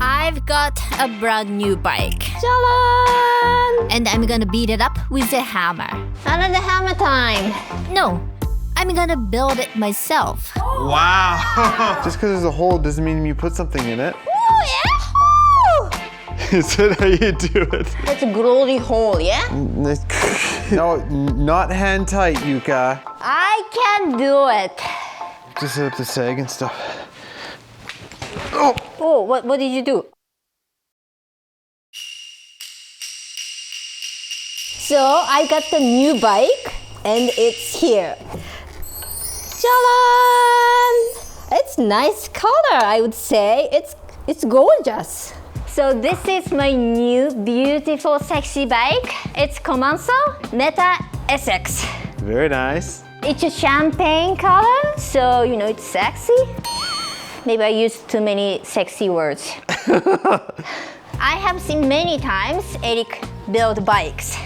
I've got a brand new bike. Jalan! And I'm gonna beat it up with a hammer. Another hammer time. No, I'm gonna build it myself. Wow! Just because there's a hole doesn't mean you put something in it. Oh, yeah! Is that how you do it? That's a glory hole, yeah? No, not hand tight, Yuka. I can do it. Just set up the sag and stuff. Oh, what did you do? So I got the new bike and it's here. Jalan! It's nice color, I would say. It's gorgeous. So this is my new beautiful sexy bike. It's Commencal Meta SX. Very nice. It's a champagne color, so you know it's sexy. Maybe I used too many sexy words. I have seen many times Eric build bikes.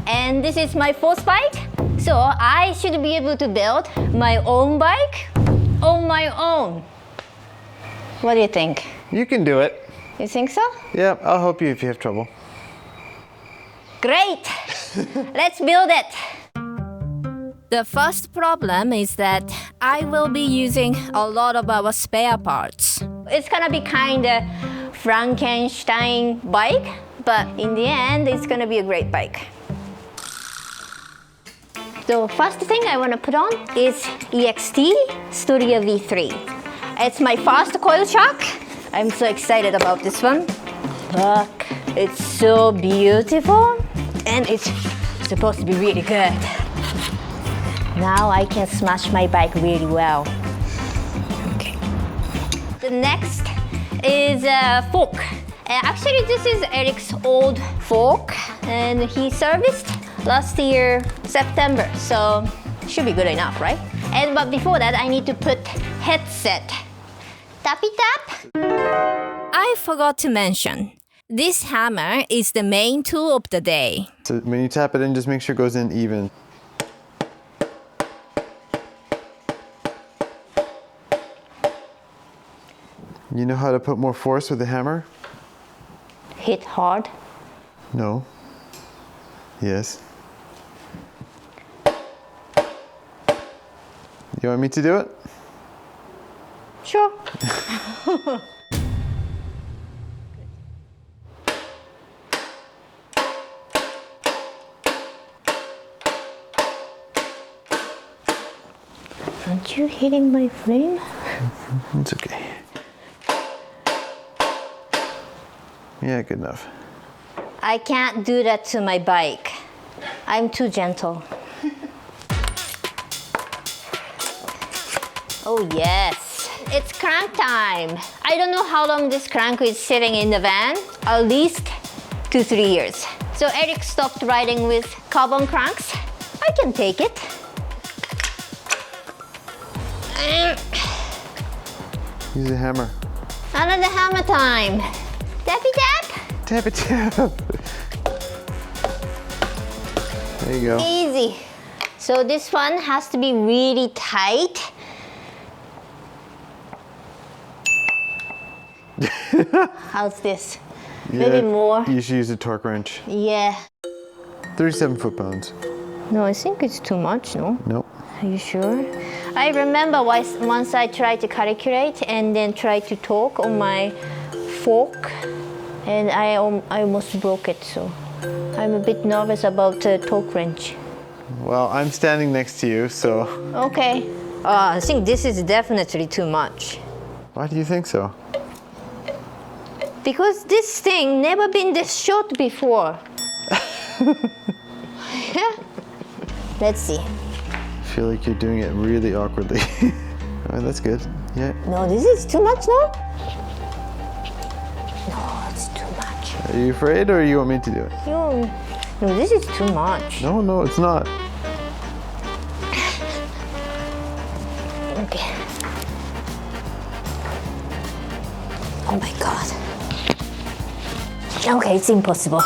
And this is my first bike, so I should be able to build my own bike on my own. What do you think? You can do it. You think so? Yeah, I'll help you if you have trouble. Great! Let's build it! The first problem is that I will be using a lot of our spare parts. It's gonna be kinda Frankenstein bike, but in the end, it's gonna be a great bike. The first thing I want to put on is EXT Studio V3. It's my first coil shock. I'm so excited about this one. Look, it's so beautiful and it's supposed to be really good. Now I can smash my bike really well. Okay. The next is a fork. Actually, this is Eric's old fork and he serviced last year, September, so should be good enough, right? But before that, I need to put headset. Tappy tap. I forgot to mention, this hammer is the main tool of the day. So when you tap it in, just make sure it goes in even. You know how to put more force with the hammer? Hit hard. No. Yes. You want me to do it? Sure. Aren't you hitting my frame? It's okay. Yeah, good enough. I can't do that to my bike. I'm too gentle. Oh yes, it's crank time. I don't know how long this crank is sitting in the van, at least 2-3 years. So Eric stopped riding with carbon cranks. I can take it. Use a hammer. Another hammer time. Tappy tap. Tap it, tap. There you go. Easy. So this one has to be really tight. How's this? Maybe more. You should use a torque wrench. Yeah. 37 foot-pounds. No, I think it's too much, no? Nope. Are you sure? I remember once I tried to calculate and then tried to torque on my fork and I almost broke it, so I'm a bit nervous about the torque wrench. Well, I'm standing next to you, so... Okay. I think this is definitely too much. Why do you think so? Because this thing never been this short before. Yeah. Let's see. I feel like you're doing it really awkwardly. Oh, that's good. Yeah. No, this is too much, no? No, it's too much. Are you afraid or you want me to do it? No, this is too much. No, it's not. Okay. Oh my God. Okay, it's impossible.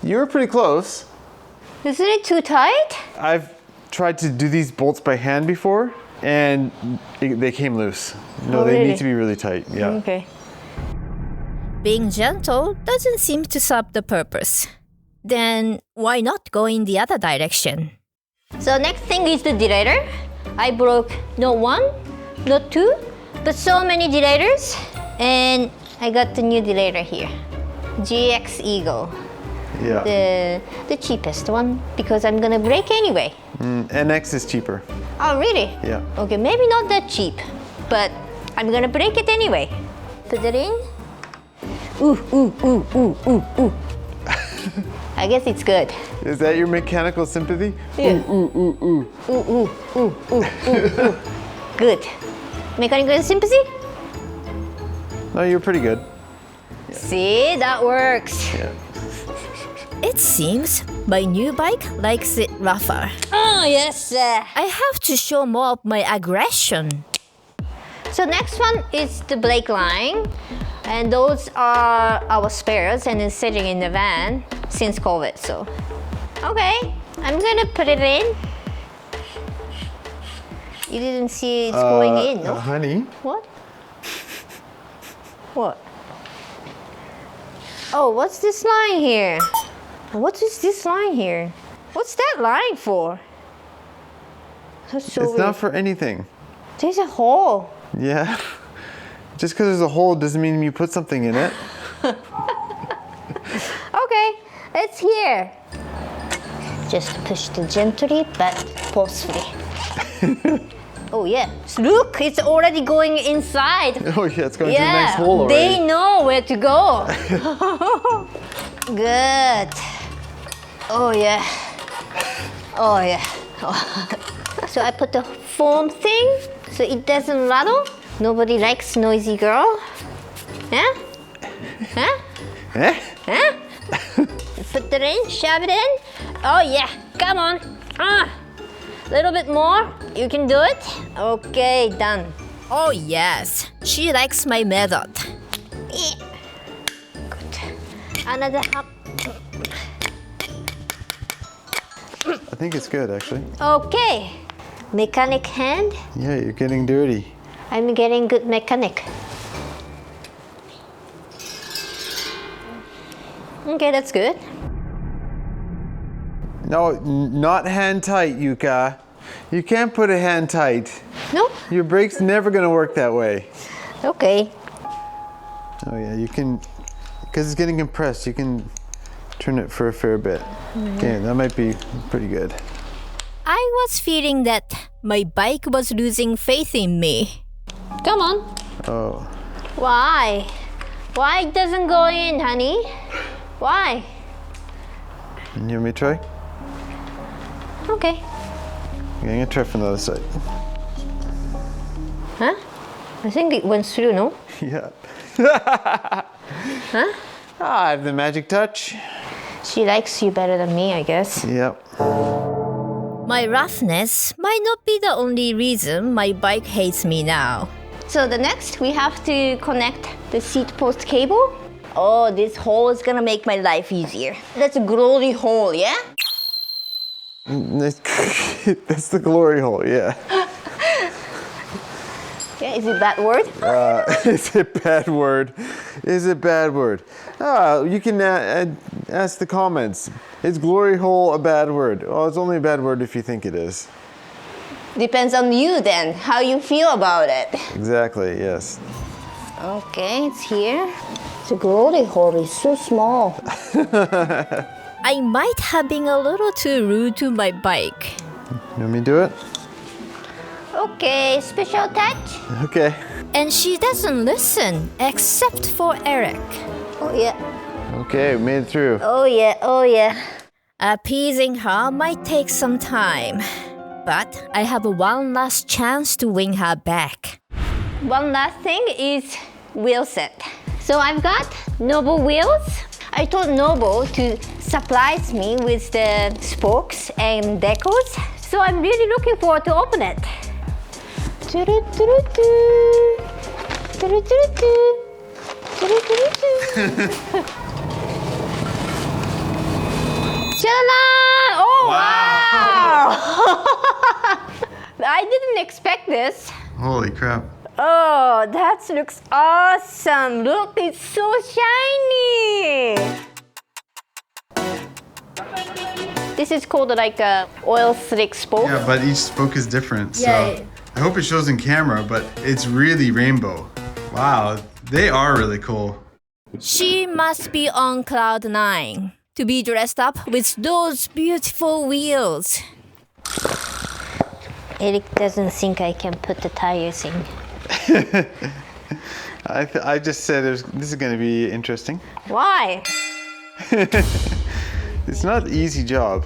You were pretty close. Isn't it too tight? I've tried to do these bolts by hand before, and they came loose. No, Oh, they really? need to be really tight. Yeah. Okay. Being gentle doesn't seem to serve the purpose. Then why not go in the other direction? So next thing is the derailleur. I broke not one, not two, but so many derailleurs, and I got the new derailleur here. GX Eagle, Yeah. the cheapest one, because I'm gonna break anyway. NX is cheaper. Oh really? Yeah. Okay, maybe not that cheap, but I'm gonna break it anyway. Put it in. Ooh, ooh, ooh, ooh, ooh, ooh. I guess it's good. Is that your mechanical sympathy? Yeah. Ooh, ooh, ooh, ooh. Ooh, ooh, ooh, ooh, ooh, ooh. Good. Mechanical sympathy? No, you're pretty good. See, that works. Yeah. It seems my new bike likes it rougher. Oh, yes. I have to show more of my aggression. So next one is the brake line. And those are our spares and it's sitting in the van since COVID, so. Okay, I'm gonna put it in. You didn't see it's going in, no? Honey. What? What? Oh, what's this line here? What is this line here? What's that line for? That's so It's weird. not for anything. There's a hole. Yeah. Just because there's a hole doesn't mean you put something in it. Okay, it's here. Just push it gently but forcefully. Oh yeah, look, it's already going inside. Oh yeah, it's going to the next hole already. They know where to go. Good. Oh yeah. Oh yeah. So I put the foam thing so it doesn't rattle. Nobody likes noisy girl. Huh? Huh? Eh? Huh? Put it in, shove it in. Oh yeah, come on. Little bit more. You can do it. Okay, done. Oh yes, she likes my method. Yeah. Good. Another half. I think it's good actually. Okay. Mechanic hand. Yeah, you're getting dirty. I'm getting good mechanic. Okay, that's good. No, not hand tight, Yuka. You can't put a hand tight. No? Your brake's never gonna work that way. Okay. Oh yeah, you can, because it's getting compressed, you can turn it for a fair bit. Okay, that might be pretty good. I was feeling that my bike was losing faith in me. Come on. Oh. Why? Why it doesn't go in, honey? Why? You want me to try? Okay. Okay, I'm gonna try from the other side. Huh? I think it went through, no? Yeah. Huh? I have the magic touch. She likes you better than me, I guess. Yep. My roughness might not be the only reason my bike hates me now. So the next, we have to connect the seat post cable. Oh, this hole is gonna make my life easier. That's a glory hole, yeah? That's the glory hole, yeah. Yeah, is it that word? Is it bad word? Is it bad word? You can ask the comments. Is glory hole a bad word? Oh, it's only a bad word if you think it is. Depends on you then, how you feel about it. Exactly, yes. Okay, it's here. The glory hole is so small. I might have been a little too rude to my bike. You want me to do it? Okay, special touch. Okay. And she doesn't listen, except for Eric. Oh yeah, Okay, we made it through. oh yeah, oh yeah. Appeasing her might take some time, but I have one last chance to win her back. One last thing is wheel set. So I've got Noble wheels. I told Noble to supply me with the spokes and decals. So I'm really looking forward to open it. Ta-da! Oh wow! I didn't expect this. Holy crap. Oh, that looks awesome. Look, it's so shiny. This is called like a oil slick spoke. Yeah, but each spoke is different. Yeah. So I hope it shows in camera, but it's really rainbow. Wow, they are really cool. She must be on cloud 9 to be dressed up with those beautiful wheels. Eric doesn't think I can put the tires in. I just said this is going to be interesting. Why? It's not an easy job.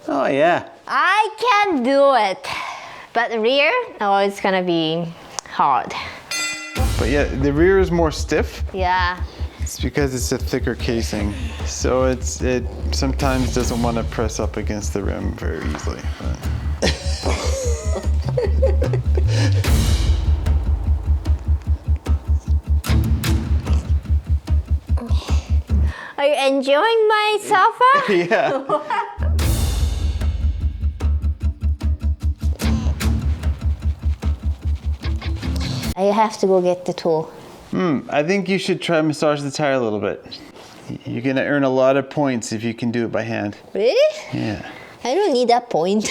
Oh yeah. I can do it. But the rear, oh, it's gonna be hard. But yeah, the rear is more stiff. Yeah. It's because it's a thicker casing. So it sometimes doesn't want to press up against the rim very easily. Are you enjoying my sofa? Yeah. I have to go get the tool. I think you should try massage the tire a little bit. You're gonna earn a lot of points if you can do it by hand. Really? Yeah. I don't need that point.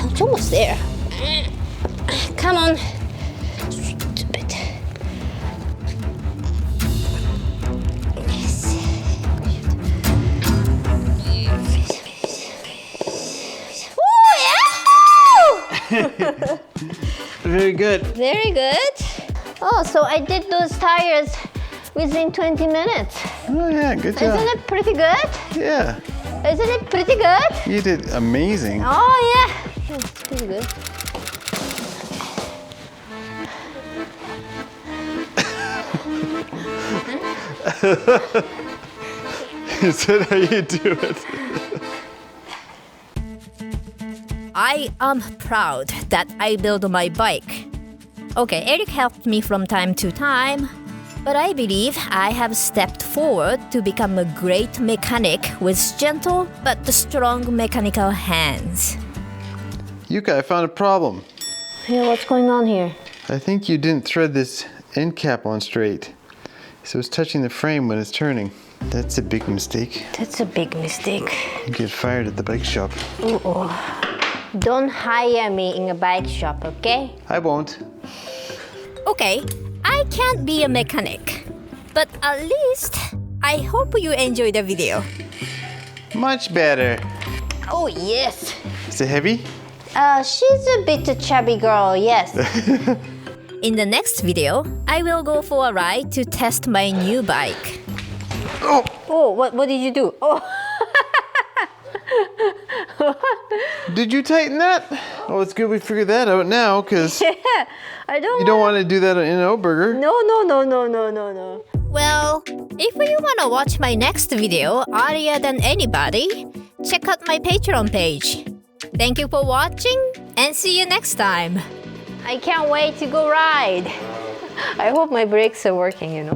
It's almost there. Come on. Stupid. Yes. Very good. Very good. Oh, so I did those tires within 20 minutes. Oh yeah, good job. Isn't it pretty good? Yeah. Isn't it pretty good? You did amazing. Oh, yeah. It's pretty good. Is that how you do it? I am proud that I built my bike. Okay, Eric helped me from time to time, but I believe I have stepped forward to become a great mechanic with gentle but strong mechanical hands. Yuka, I found a problem. Yeah, what's going on here? I think you didn't thread this end cap on straight. So it's touching the frame when it's turning. That's a big mistake. That's a big mistake. You get fired at the bike shop. Uh-oh. Don't hire me in a bike shop, okay? I won't. Okay, I can't be a mechanic, but at least I hope you enjoy the video. Much better. Oh, yes. Is it heavy? She's a bit a chubby girl, yes. In the next video, I will go for a ride to test my new bike. Oh, what did you do? Oh. Did you tighten that? Oh, it's good we figured that out now, because Yeah, I don't you don't want to do that in an O-burger. No. Well, if you want to watch my next video earlier than anybody, check out my Patreon page. Thank you for watching, and see you next time. I can't wait to go ride. I hope my brakes are working,